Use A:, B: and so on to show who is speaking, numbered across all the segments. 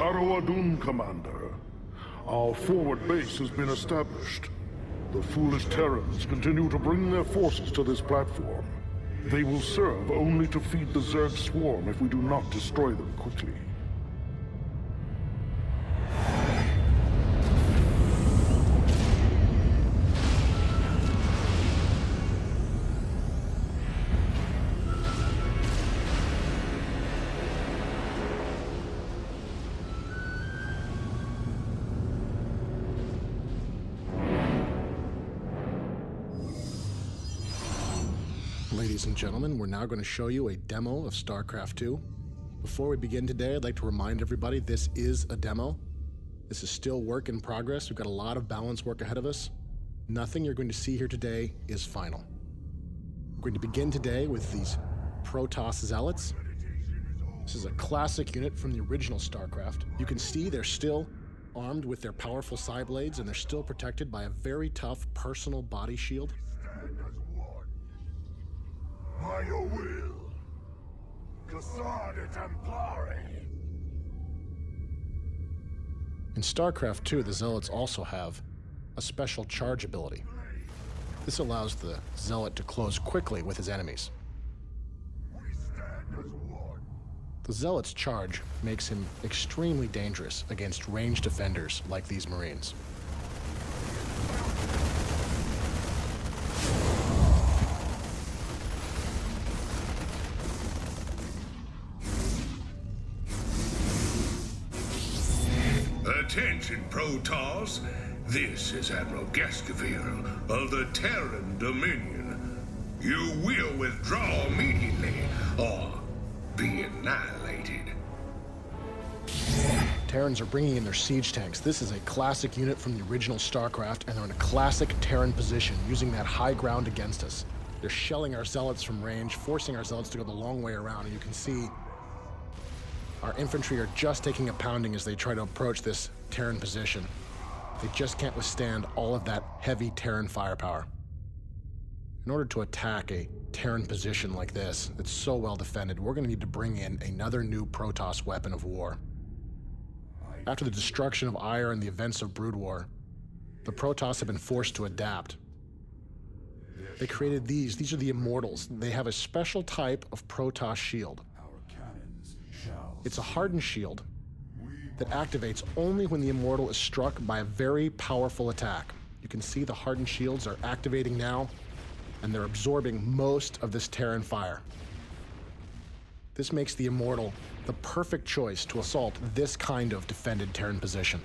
A: Karo Adun, Commander. Our forward base has been established. The foolish Terrans continue to bring their forces to this platform. They will serve only to feed the Zerg swarm if we do not destroy them quickly.
B: Ladies and gentlemen, we're now going to show you a demo of StarCraft 2. Before we begin today, I'd like to remind everybody this is a demo. This is still work in progress. We've got a lot of balance work ahead of us. Nothing you're going to see here today is final. We're going to begin today with these Protoss Zealots. This is a classic unit from the original StarCraft. You can see they're still armed with their powerful psi blades, and they're still protected by a very tough personal body shield.
C: By your will, Cassandra Templari.
B: In StarCraft 2, the Zealots also have a special charge ability. This allows the Zealot to close quickly with his enemies.
C: We stand as one.
B: The Zealot's charge makes him extremely dangerous against ranged defenders like these Marines.
D: Attention, Protoss. This is Admiral Gascavir of the Terran Dominion. You will withdraw immediately, or be annihilated.
B: Terrans are bringing in their siege tanks. This is a classic unit from the original StarCraft, and they're in a classic Terran position, using that high ground against us. They're shelling our Zealots from range, forcing our Zealots to go the long way around, and you can see our infantry are just taking a pounding as they try to approach this Terran position. They just can't withstand all of that heavy Terran firepower. In order to attack a Terran position like this, that's so well defended, we're going to need to bring in another new Protoss weapon of war. After the destruction of Aiur and the events of Brood War, the Protoss have been forced to adapt. They created these. These are the Immortals. They have a special type of Protoss shield. It's a hardened shield that activates only when the Immortal is struck by a very powerful attack. You can see the hardened shields are activating now, and they're absorbing most of this Terran fire. This makes the Immortal the perfect choice to assault this kind of defended Terran position.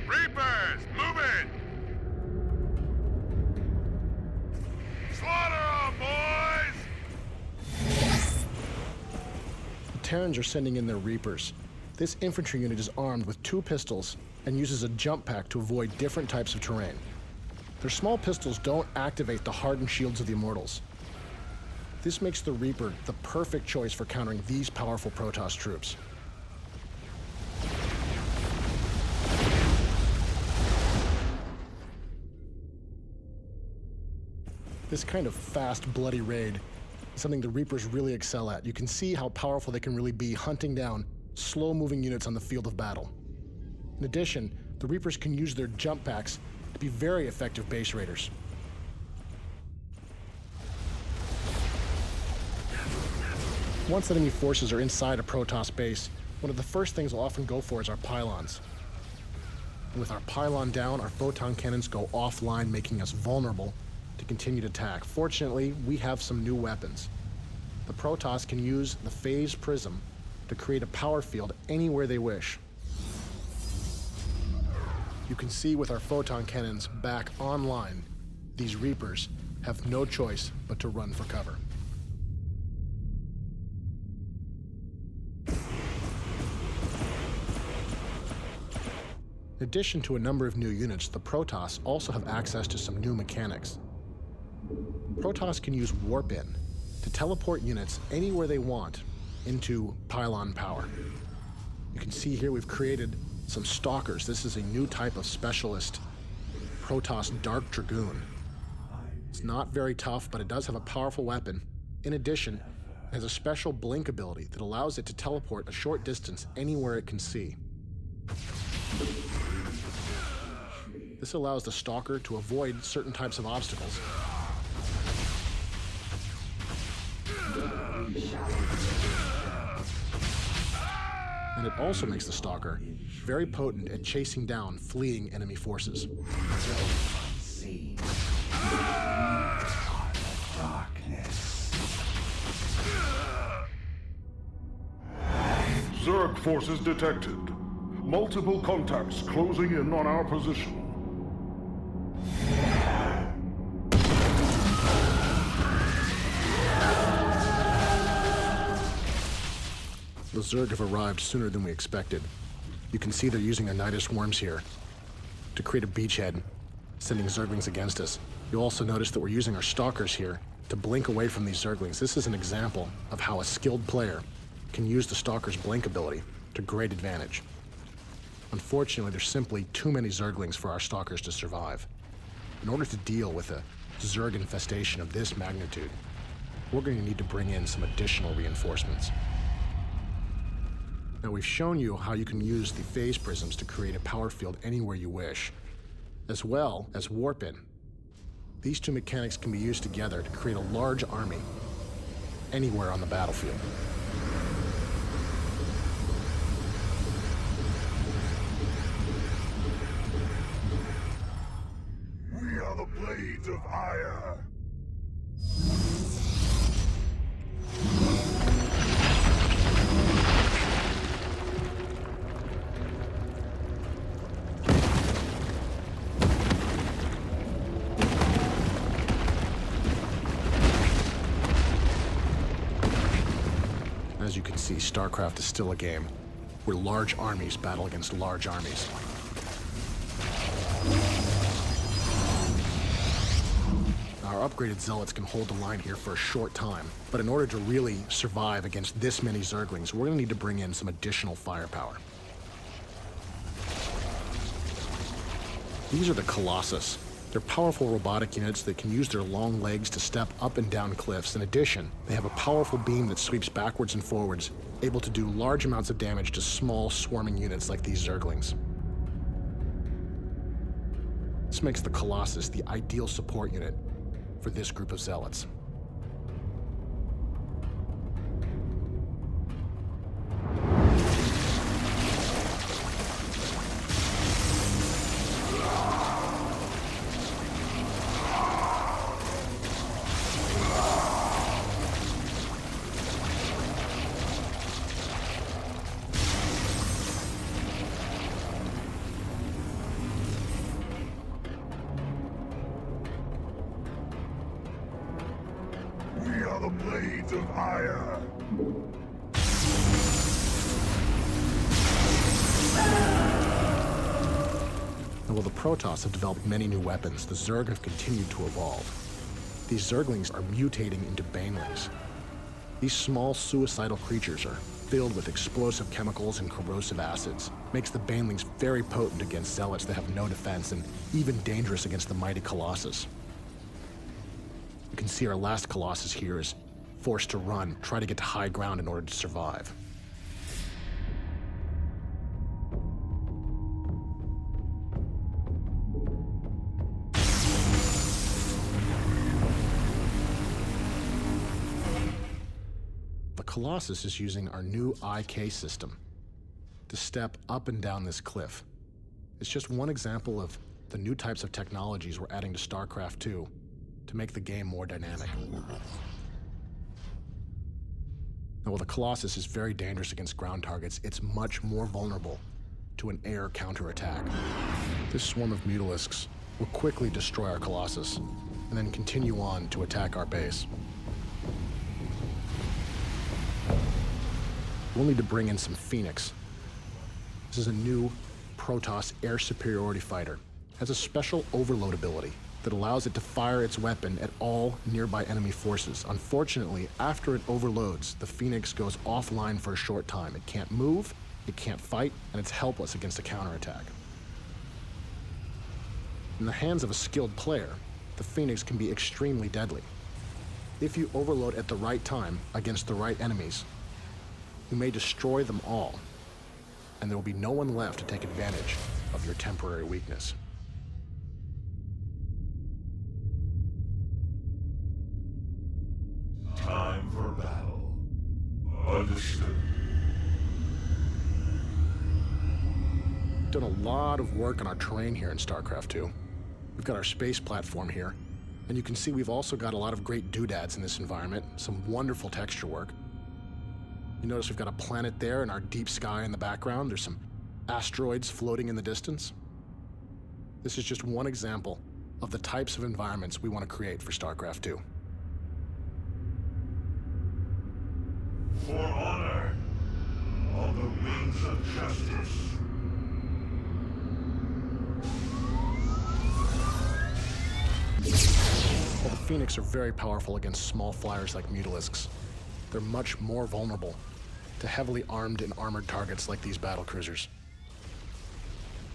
C: Reapers, move it! Slaughter 'em, boys!
B: The Terrans are sending in their Reapers. This infantry unit is armed with 2 pistols and uses a jump pack to avoid different types of terrain. Their small pistols don't activate the hardened shields of the Immortals. This makes the Reaper the perfect choice for countering these powerful Protoss troops. This kind of fast, bloody raid is something the Reapers really excel at. You can see how powerful they can really be hunting down slow-moving units on the field of battle. In addition, the Reapers can use their jump packs to be very effective base raiders. Once enemy forces are inside a Protoss base, one of the first things we'll often go for is our pylons. And with our pylon down, our photon cannons go offline, making us vulnerable to continued attack. Fortunately, we have some new weapons. The Protoss can use the Phase Prism to create a power field anywhere they wish. You can see with our photon cannons back online, these Reapers have no choice but to run for cover. In addition to a number of new units, the Protoss also have access to some new mechanics. Protoss can use Warp-In to teleport units anywhere they want into pylon power. You can see here we've created some Stalkers. This is a new type of specialist Protoss Dark Dragoon. It's not very tough, but it does have a powerful weapon. In addition, it has a special blink ability that allows it to teleport a short distance anywhere it can see. This allows the Stalker to avoid certain types of obstacles. And it also makes the Stalker very potent at chasing down fleeing enemy forces.
A: Zerg forces detected. Multiple contacts closing in on our position.
B: The Zerg have arrived sooner than we expected. You can see they're using their Nidus worms here to create a beachhead, sending Zerglings against us. You'll also notice that we're using our Stalkers here to blink away from these Zerglings. This is an example of how a skilled player can use the Stalker's blink ability to great advantage. Unfortunately, there's simply too many Zerglings for our Stalkers to survive. In order to deal with a Zerg infestation of this magnitude, we're going to need to bring in some additional reinforcements. Now, we've shown you how you can use the phase prisms to create a power field anywhere you wish, as well as warp in. These two mechanics can be used together to create a large army anywhere on the battlefield.
C: We are the Blades of Ire.
B: As you can see, StarCraft is still a game where large armies battle against large armies. Our upgraded Zealots can hold the line here for a short time, but in order to really survive against this many Zerglings, we're going to need to bring in some additional firepower. These are the Colossus. They're powerful robotic units that can use their long legs to step up and down cliffs. In addition, they have a powerful beam that sweeps backwards and forwards, able to do large amounts of damage to small, swarming units like these Zerglings. This makes the Colossus the ideal support unit for this group of Zealots.
C: We are the Blades of Ire.
B: And while the Protoss have developed many new weapons, the Zerg have continued to evolve. These Zerglings are mutating into Banelings. These small, suicidal creatures are filled with explosive chemicals and corrosive acids. Makes the Banelings very potent against Zealots that have no defense, and even dangerous against the mighty Colossus. You can see our last Colossus here is forced to run, try to get to high ground in order to survive. The Colossus is using our new IK system to step up and down this cliff. It's just one example of the new types of technologies we're adding to StarCraft 2 to make the game more dynamic. Now, while the Colossus is very dangerous against ground targets, it's much more vulnerable to an air counterattack. This swarm of Mutalisks will quickly destroy our Colossus and then continue on to attack our base. We'll need to bring in some Phoenix. This is a new Protoss air superiority fighter. It has a special overload ability that allows it to fire its weapon at all nearby enemy forces. Unfortunately, after it overloads, the Phoenix goes offline for a short time. It can't move, it can't fight, and it's helpless against a counterattack. In the hands of a skilled player, the Phoenix can be extremely deadly. If you overload at the right time against the right enemies, you may destroy them all, and there will be no one left to take advantage of your temporary weakness.
C: Time for battle. Understood.
B: Done a lot of work on our terrain here in StarCraft 2. We've got our space platform here, and you can see we've also got a lot of great doodads in this environment, some wonderful texture work. You notice we've got a planet there and our deep sky in the background. There's some asteroids floating in the distance. This is just one example of the types of environments we want to create for StarCraft 2.
C: For honor, on the wings of justice.
B: While the Phoenix are very powerful against small flyers like Mutalisks, they're much more vulnerable to heavily armed and armored targets like these battlecruisers.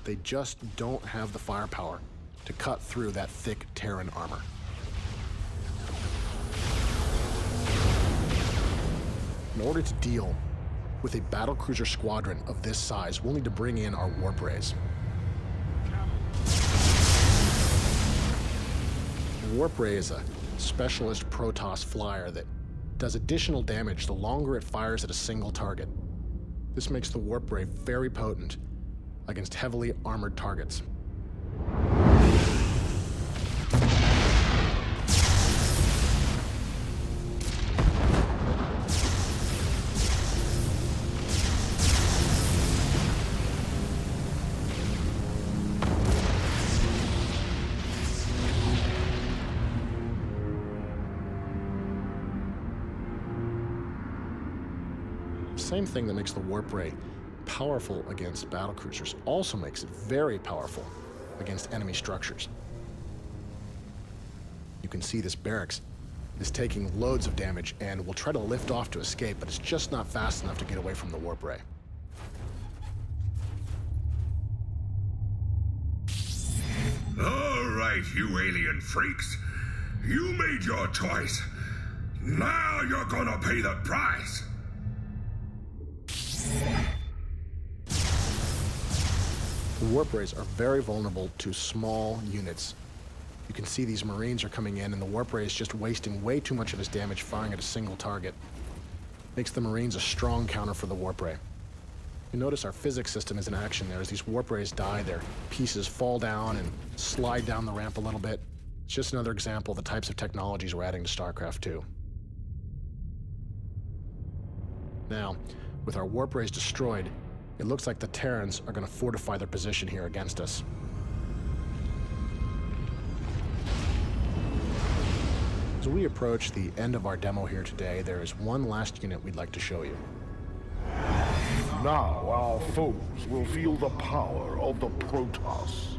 B: They just don't have the firepower to cut through that thick Terran armor. In order to deal with a battlecruiser squadron of this size, we'll need to bring in our warp rays. The warp ray is a specialist Protoss flyer that does additional damage the longer it fires at a single target. This makes the warp ray very potent against heavily armored targets. Same thing that makes the warp ray powerful against battlecruisers also makes it very powerful against enemy structures. You can see this barracks is taking loads of damage and will try to lift off to escape, but it's just not fast enough to get away from the warp ray.
D: All right, you alien freaks. You made your choice. Now you're gonna pay the price.
B: The warp rays are very vulnerable to small units. You can see these Marines are coming in, and the warp ray is just wasting way too much of his damage firing at a single target. Makes the Marines a strong counter for the warp ray. You notice our physics system is in action there. As these warp rays die, their pieces fall down and slide down the ramp a little bit. It's just another example of the types of technologies we're adding to StarCraft 2. Now, with our warp rays destroyed, it looks like the Terrans are going to fortify their position here against us. As we approach the end of our demo here today, there is one last unit we'd like to show you.
A: Now our foes will feel the power of the Protoss.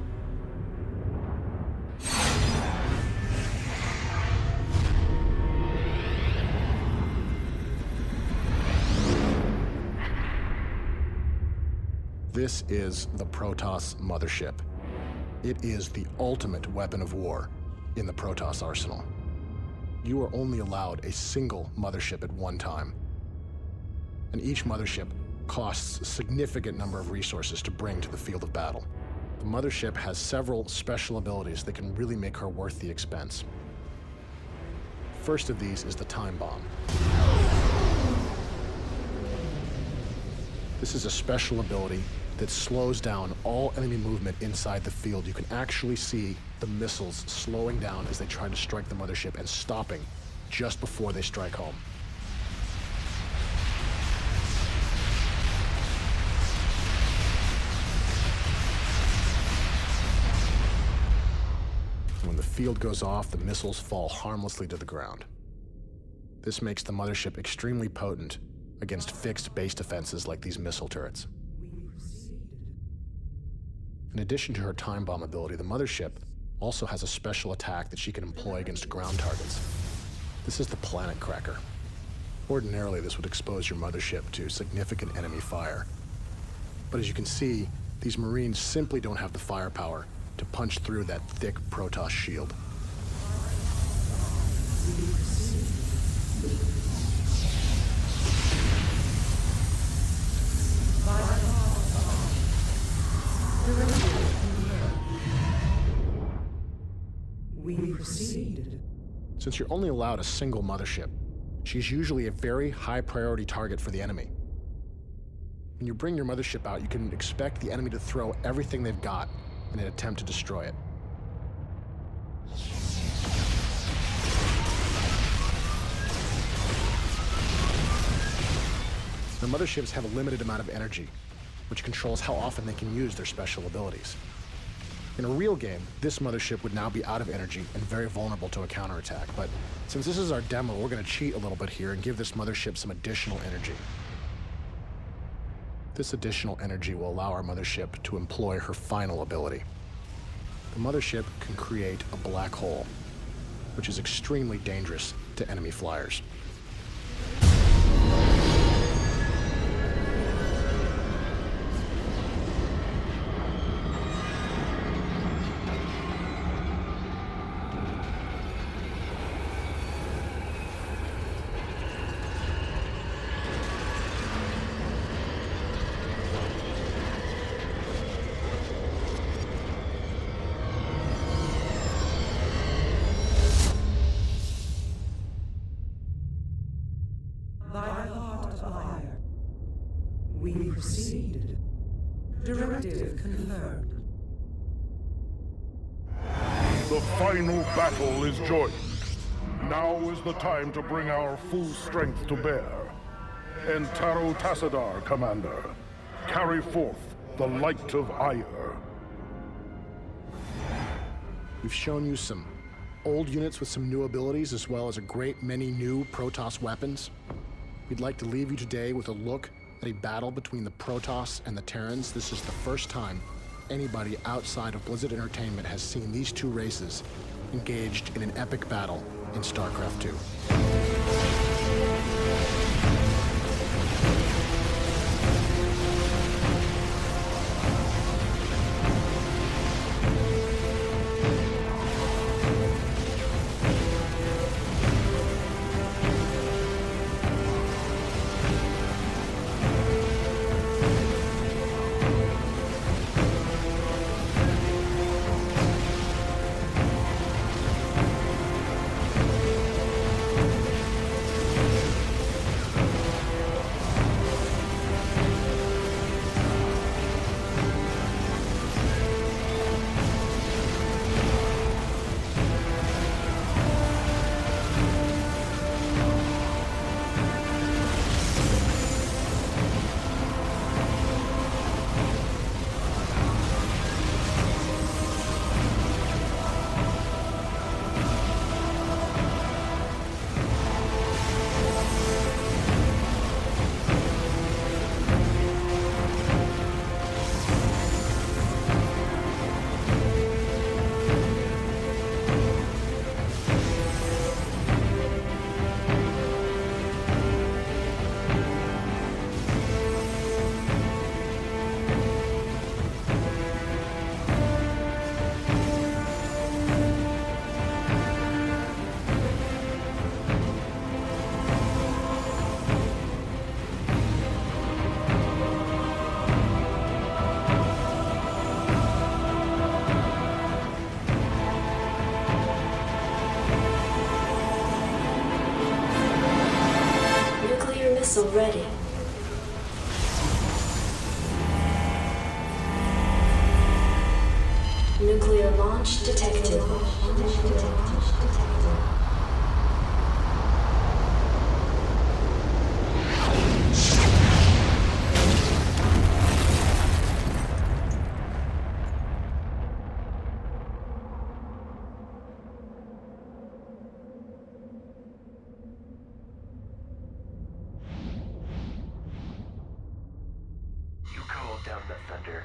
B: This is the Protoss mothership. It is the ultimate weapon of war in the Protoss arsenal. You are only allowed a single mothership at one time. And each mothership costs a significant number of resources to bring to the field of battle. The mothership has several special abilities that can really make her worth the expense. First of these is the Time Bomb. This is a special ability that slows down all enemy movement inside the field. You can actually see the missiles slowing down as they try to strike the mothership and stopping just before they strike home. When the field goes off, the missiles fall harmlessly to the ground. This makes the mothership extremely potent against fixed base defenses like these missile turrets. In addition to her time bomb ability, the mothership also has a special attack that she can employ against ground targets. This is the Planet Cracker. Ordinarily, this would expose your mothership to significant enemy fire. But as you can see, these Marines simply don't have the firepower to punch through that thick Protoss shield.
E: We proceed.
B: Since you're only allowed a single mothership, she's usually a very high priority target for the enemy. When you bring your mothership out, you can expect the enemy to throw everything they've got in an attempt to destroy it. The motherships have a limited amount of energy, which controls how often they can use their special abilities. In a real game, this mothership would now be out of energy and very vulnerable to a counterattack, but since this is our demo, we're going to cheat a little bit here and give this mothership some additional energy. This additional energy will allow our mothership to employ her final ability. The mothership can create a black hole, which is extremely dangerous to enemy flyers.
E: Thy heart of fire. We proceed. Directive confirmed.
A: The final battle is joined. Now is the time to bring our full strength to bear. Entaro Tassadar, Commander. Carry forth the light of ire.
B: We've shown you some old units with some new abilities, as well as a great many new Protoss weapons. We'd like to leave you today with a look at a battle between the Protoss and the Terrans. This is the first time anybody outside of Blizzard Entertainment has seen these two races engaged in an epic battle in StarCraft II.
F: Missile ready. Nuclear launch detected.
G: You called down the thunder.